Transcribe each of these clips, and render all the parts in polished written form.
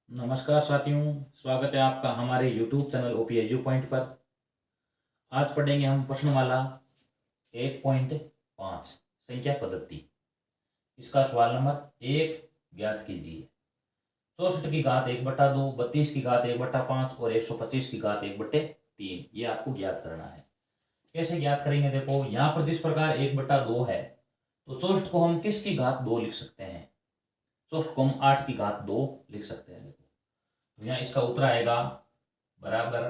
नमस्कार साथियों, स्वागत है आपका हमारे YouTube channel OP edu point पर। आज पढ़ेंगे हम प्रश्नमाला 1.5 संख्या पद्धति। इसका सवाल नंबर 1 ज्ञात कीजिए। 64 की घात 1/2, 32 की घात 1/5 और 125 की घात 1/3 ये आपको ज्ञात करना है। कैसे ज्ञात करेंगे? देखो, यहाँ पर जिस प्रकार 1/2 है तो 64 को हम किसकी घात 2 लिख सकते हैं? 64 को हम 8 की घात 2 लिख सकते हैं। देखो, तो यहाँ इसका उत्तर आएगा बराबर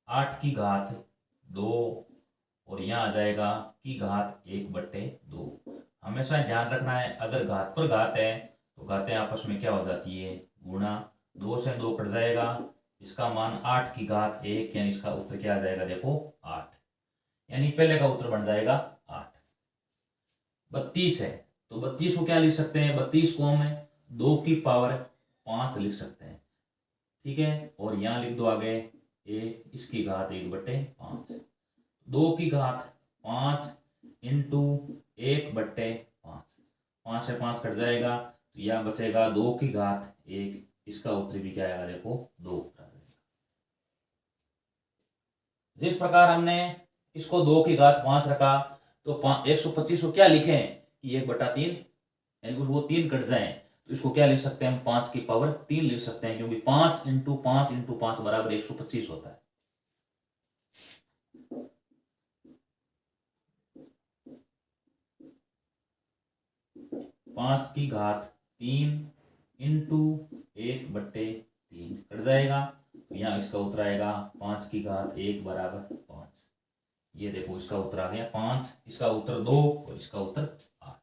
8 की घात 2 और यहाँ आ जाएगा की घात 1/2। हमेशा ध्यान रखना है, अगर घात पर घात है तो घातें आपस में क्या हो जाती है? गुणा। 2 से 2 कट जाएगा, इसका मान 8 की घात 1 यानी इसका उत्तर क्या आ जाएगा? देखो 8, यानी पहले का उत्तर बन जाएगा 8। 32 है तो 32 को क्या लिख सकते हैं? 32 को हम 2 की पावर 5 लिख सकते हैं। ठीक है, और यहाँ लिख दो आगे इसकी घात 1/5। 2 की घात 5 इंटू 1/5। 5 से 5 कट जाएगा तो यह बचेगा 2 की घात 1। इसका उत्तर भी क्या आएगा? देखो 2 उत्तर आ जाएगा। जिस प्रकार हमने इसको 2 की घात 5 रखा तो 125 को क्या लिखें कि 1/3, यानी वो 3 कट जाए तो इसको क्या लिख सकते हैं? हम 5 की पावर 3 लिख सकते हैं, क्योंकि 5 इंटू 5 इंटू 5 बराबर 125 होता है। 5 की घात 3 इंटू 1/3 कट जाएगा तो यहाँ इसका उत्तर आएगा 5 की घात 1 बराबर 5। ये देखो इसका उत्तर आ गया 5, इसका उत्तर 2 और इसका उत्तर 8।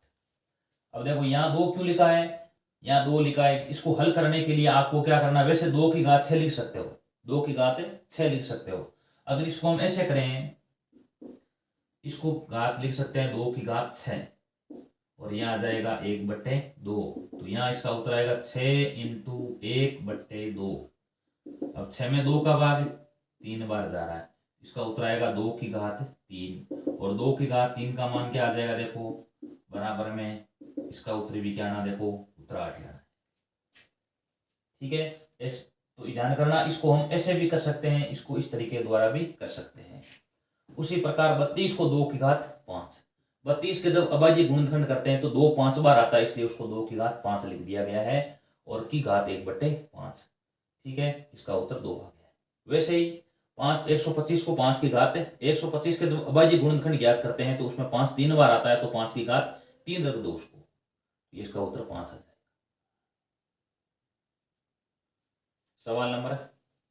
अब देखो यहाँ 2 क्यों लिखा है? यहाँ 2 लिखा है, इसको हल करने के लिए आपको क्या करना है? वैसे 2 की घात 6 लिख सकते हो, 2 की घात 6 लिख सकते हो। अगर इसको हम ऐसे करें, इसको घात लिख सकते हैं 2 की घात 6 और यहाँ आ जाएगा 1/2, तो यहाँ इसका उत्तर आएगा 6 इंटू 1/2। अब 6 में 2 का भाग 3 बार जा रहा है, इसका उत्तर आएगा 2 की घात 3 और 2 की घात 3 का मान क्या आ जाएगा? देखो बराबर में इसका उत्तर भी क्या आना? देखो उत्तर 8 आना है। ठीक है, इस तो ध्यान करना, इसको हम ऐसे भी कर सकते हैं, इसको इस तरीके द्वारा भी कर सकते हैं। उसी प्रकार 32 को 2 की घात 5, 32 के जब अभाज्य गुणनखंड करते हैं तो 2 5 बार आता है, इसलिए उसको 2 की घात 5 लिख दिया गया है और की घात 1/5। ठीक है, इसका उत्तर 2 आ गया है। वैसे ही 125 को 5 की घात 125 के जब अभाज्य गुणनखंड ज्ञात करते हैं तो उसमें 5 3 बार आता है, तो 5 की घात 3 रख दो उसको, इसका उत्तर 5 आ जाएगा। सवाल नंबर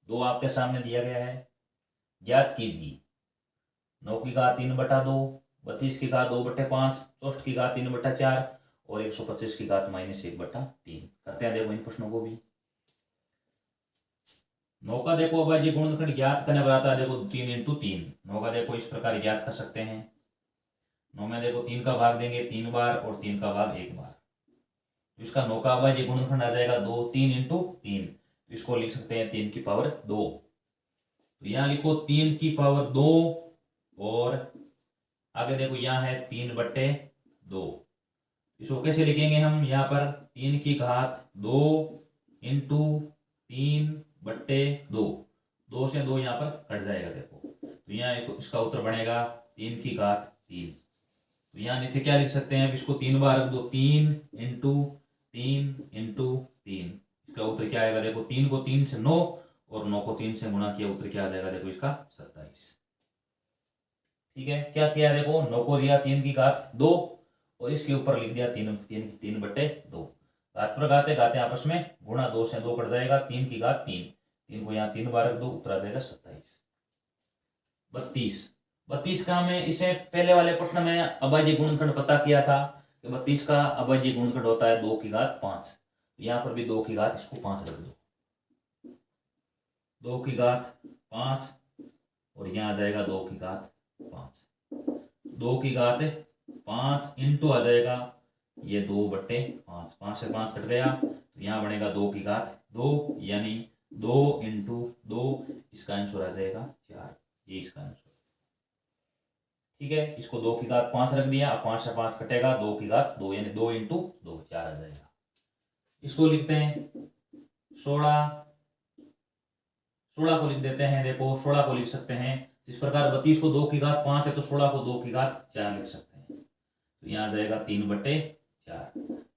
2 आपके सामने दिया गया है। ज्ञात कीजिए 9 की घात 3/2, 32 की घात 2/5, 64 की घात 3/4 और 125 की घात -1/3। करते हैं देखो इन प्रश्नों को भी। 9 का देखो अभाज्य गुणनखंड ज्ञात करने बताता है, देखो 3 इंटू 3। 9 का देखो इस प्रकार ज्ञात कर सकते हैं। 9 में देखो 3 का भाग देंगे 3 बार और 3 का भाग 1 बार, तो इसका 9 का अभाज्य गुणनखंड आ जाएगा 2। 3 इंटू 3, तो इसको लिख सकते हैं 3 की पावर 2। तो यहाँ लिखो 3 की पावर 2 और आगे देखो यहाँ है 3/2। इसको कैसे लिखेंगे हम? यहाँ पर 3 की घात 2 इंटू 3/2, 2 से 2 यहाँ पर कट जाएगा। देखो तो यहाँ इसका उत्तर बनेगा 3 की घात 3। तो यहाँ नीचे क्या लिख सकते हैं? अब इसको 3 बार रख दो, 3 इंटू 3 इंटू 3, इसका उत्तर क्या आएगा? देखो 3 को 3 से 9 और 9 को 3 से गुणा किया, उत्तर क्या आ जाएगा? देखो इसका 27। ठीक है, क्या किया? देखो 9 को दिया 3 की घात 2 और इसके ऊपर लिख दिया 3/2। घात पर घाते घाते आपस में गुणा, 2 से 2 कट जाएगा, 3 की घात 3, 3 को यहाँ 3 बार रख दो, उत्तर आ जाएगा 27। 32 का हमें इसे पहले वाले प्रश्न में अभाज्य गुणनखंड पता किया था कि 32 का अभाज्य गुणनखंड होता है 2 की घात 5। यहाँ पर भी 2 की घात इसको 5 रख दो, 2 की घात 5 और यहाँ आ जाएगा 2 की घात 5। 2 की घात 5 इंटू आ जाएगा ये 2/5, 5 से 5 कट गया तो यहाँ बनेगा 2 की घात 2, यानी 2 इंटू 2, इसका आंसर आ जाएगा 4। ये इसका आंसर। ठीक है, इसको 2 की घात 5 रख दिया, अब 5 से 5 कटेगा, 2 की घात 2 यानी 2 इंटू 2 4 आ जाएगा। इसको लिखते हैं 16 16 को लिख देते हैं। देखो 16 को लिख सकते हैं जिस प्रकार 32 को 2 की घात 5 है तो 16 को 2 की घात 4 लिख सकते हैं। तो यहाँ आ जाएगा 3/4।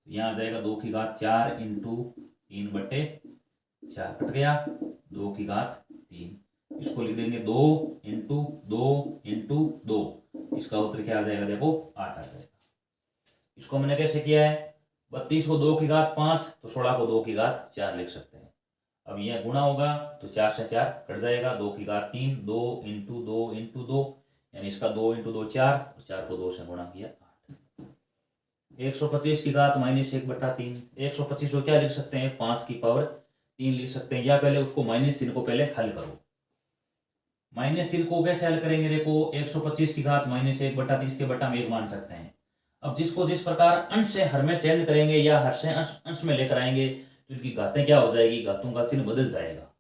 यहाँ आ जाएगा 2 की घात 4 इंटू 3/4 कट गया 2 की घात 3। इसको लिख देंगे 2 इंटू 2 इंटू 2। इसका उत्तर क्या आ जाएगा? देखो 8 आ जाएगा। इसको हमने कैसे किया है? 32 को 2 की घात 5 तो 16 को 2 की घात 4 लिख सकते हैं। अब यह गुणा होगा तो 4 से 4 कट जाएगा, 2 की घात 3, 2 इंटू 2 इंटू 2, यानी इसका 2 इंटू 2 4 और 4 को 2 से गुणा किया 8। 125 की घात -1/3। 125 को क्या लिख सकते हैं? 5 की पावर 3 लिख सकते हैं। या पहले उसको माइनस चिन्ह को पहले हल करो। माइनस चिन्ह को कैसे हल करेंगे? देखो 125 की घात -1/30 के बटा में 1 मान सकते हैं। अब जिसको जिस प्रकार अंश से हर में चेंज करेंगे या हर से अंश में लेकर आएंगे तो इनकी घातें क्या हो जाएगी? घातों का चिन्ह बदल जाएगा।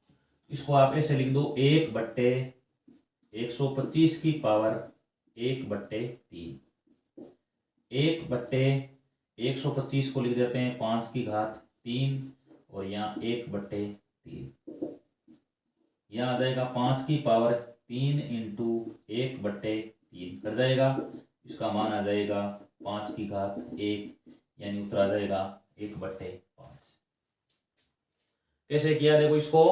इसको आप ऐसे लिख दो 1/125 की पावर 1/3। 1/125 को लिख देते हैं 5 की घात 3 और यहाँ 1/3। यहाँ आ जाएगा 5 की पावर 3 इंटू 1/3 कर जाएगा। इसका मान आ जाएगा 5 की घात 1, यानी उत्तर आ जाएगा 1/5। कैसे किया? देखो इसको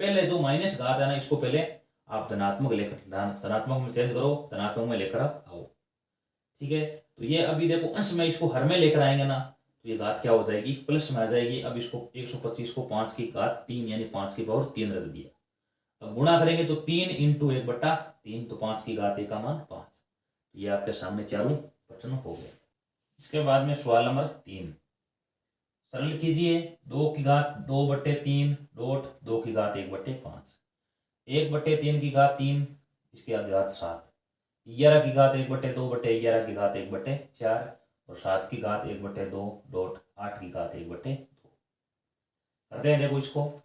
पहले जो माइनस घात है ना, इसको पहले आप धनात्मक में चेंज करो, धनात्मक में लेकर आओ। ठीक है, तो ये अभी देखो अंश में इसको हर में लेकर आएंगे ना तो ये घात क्या हो जाएगी? प्लस में आ जाएगी। अब इसको 125 को 5 की घात 3 यानी 5 की पावर 3 रख दिया। अब गुणा करेंगे तो 3 इंटू 1/3 तो 5 की घात 1 का मान 5। ये आपके सामने चारों प्रश्न हो गए। इसके बाद में सवाल नंबर 3 सरल कीजिए। 2 की घात 2/3 डॉट 2 की घात 1/5। 1/3 की घात 3, इसकी घात 7। 11 की घात 1/2/11 की घात 1/4 और 7 की घात 1/2 डॉट 8 की घात 1/2 करते हैं। देखो इसको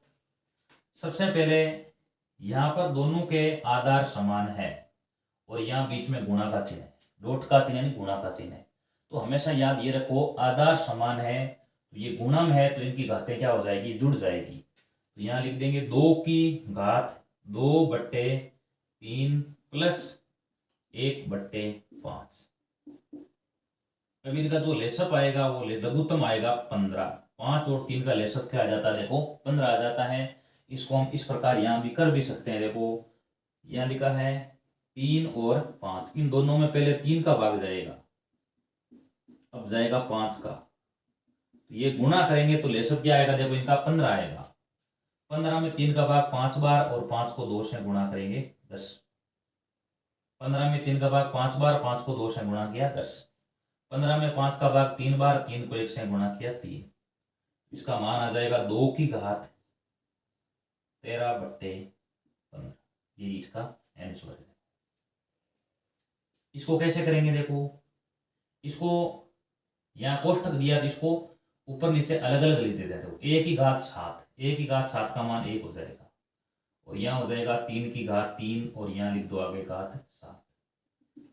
सबसे पहले यहाँ पर दोनों के आधार समान है और यहाँ बीच में गुणा का चिन्ह है, डॉट का चिन्ह यानी गुणा का चिन्ह है। तो हमेशा याद ये रखो आधार समान है तो ये गुणम है तो इनकी घातें क्या हो जाएगी? जुड़ जाएगी। तो यहाँ लिख देंगे 2 की घात 2/3 प्लस 1/5। अब इनका जो लेसअप आएगा वो लघुत्तम आएगा 15। 5 और 3 का लेसअप क्या आ जाता है? देखो 15 आ जाता है। इसको हम इस प्रकार यहाँ भी कर भी सकते हैं। देखो यहाँ लिखा है 3 और 5, इन दोनों में पहले 3 का भाग जाएगा, अब जाएगा 5 का। तो ये गुणा करेंगे तो लेसअप क्या आएगा? देखो इनका 15 आएगा। 15 में 3 का भाग 5 बार और 5 को 2 से गुणा करेंगे 10। 15 में 3 का भाग 5 बार, 5 को 2 से गुणा किया 10। 15 में 5 का भाग 3 बार, 3 को 1 से गुणा किया 3। इसका मान आ जाएगा 2 की घात 13/15। ये इसका आंसर है। इसको कैसे करेंगे? देखो इसको यहाँ कोष्टक दिया तो इसको ऊपर नीचे अलग अलग लिख देते हैं। a की घात 7, a की घात 7 का मान 1 हो जाएगा और यहाँ हो जाएगा 3 की घात 3 और यहाँ लिख दो आगे घात 7।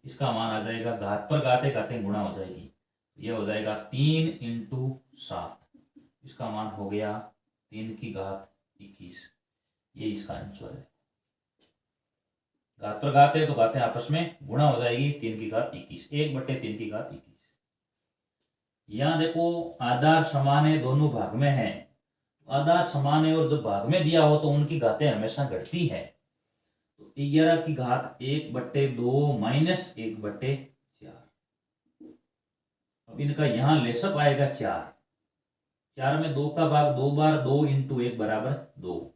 इसका मान आ जाएगा घात पर घाते घाते गुणा हो जाएगी, यह हो जाएगा 3 इंटू 7। इसका मान हो गया 3 की घात 21। ये इसका आंसर है। घात पर घाते तो घाते आपस में गुणा हो जाएगी 3 की घात 21, 1/3 की घात 21। यहाँ देखो आधार समान है, दोनों भाग में है। आधार समान है और जो भाग में दिया हो तो उनकी घातें हमेशा घटती है। तो 11 की घात 1/2 माइनस 1/4। अब इनका यहाँ लेसअप आएगा 4। 4 में 2 का भाग 2 बार, 2 इंटू 1 बराबर 2।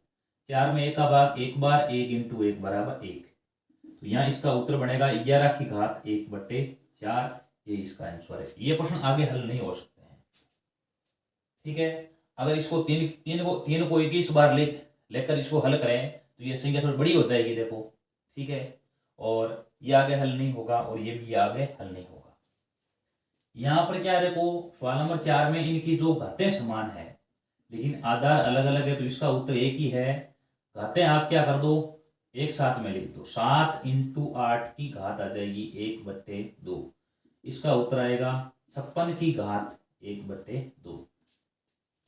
4 में 1 का भाग 1 बार, 1 इंटू 1 बराबर 1। तो यहाँ इसका उत्तर बनेगा 11 की घात 1/4। ये इसका आंसर है। ये प्रश्न आगे हल नहीं हो सकते हैं। ठीक है, अगर इसको तीन को 21 बार लेकर इसको हल करें तो ये संख्या थोड़ी बड़ी हो जाएगी। देखो ठीक है, और ये आगे हल नहीं होगा और ये भी आगे हल नहीं होगा। यहाँ पर क्या है? देखो सवाल नंबर 4 में इनकी जो घातें समान है लेकिन आधार अलग अलग है तो इसका उत्तर एक ही है। घातें आप क्या कर दो? एक साथ में लिख दो। 7 इंटू 8 की घात आ जाएगी 1/2। इसका उत्तर आएगा 56 की घात 1/2।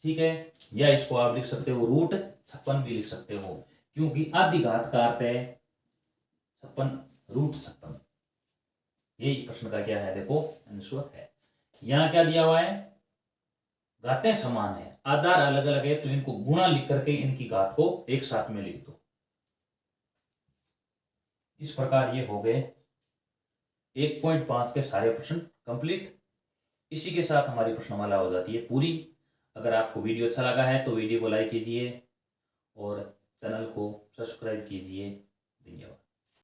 ठीक है, या इसको आप लिख सकते हो रूट 56 भी लिख सकते हो, क्योंकि आधी घात का अर्थ है 56 रूट 56। यही प्रश्न का क्या है, देखो आंसर है। यहां क्या दिया हुआ है, घातें समान है, आधार अलग अलग है, तो इनको गुणा लिख करके इनकी घात को एक साथ में लिख दो। इस प्रकार ये हो गए 1.5 के सारे प्रश्न कंप्लीट। इसी के साथ हमारी प्रश्नमाला हो जाती है पूरी। अगर आपको वीडियो अच्छा लगा है तो वीडियो को लाइक कीजिए और चैनल को सब्सक्राइब कीजिए। धन्यवाद।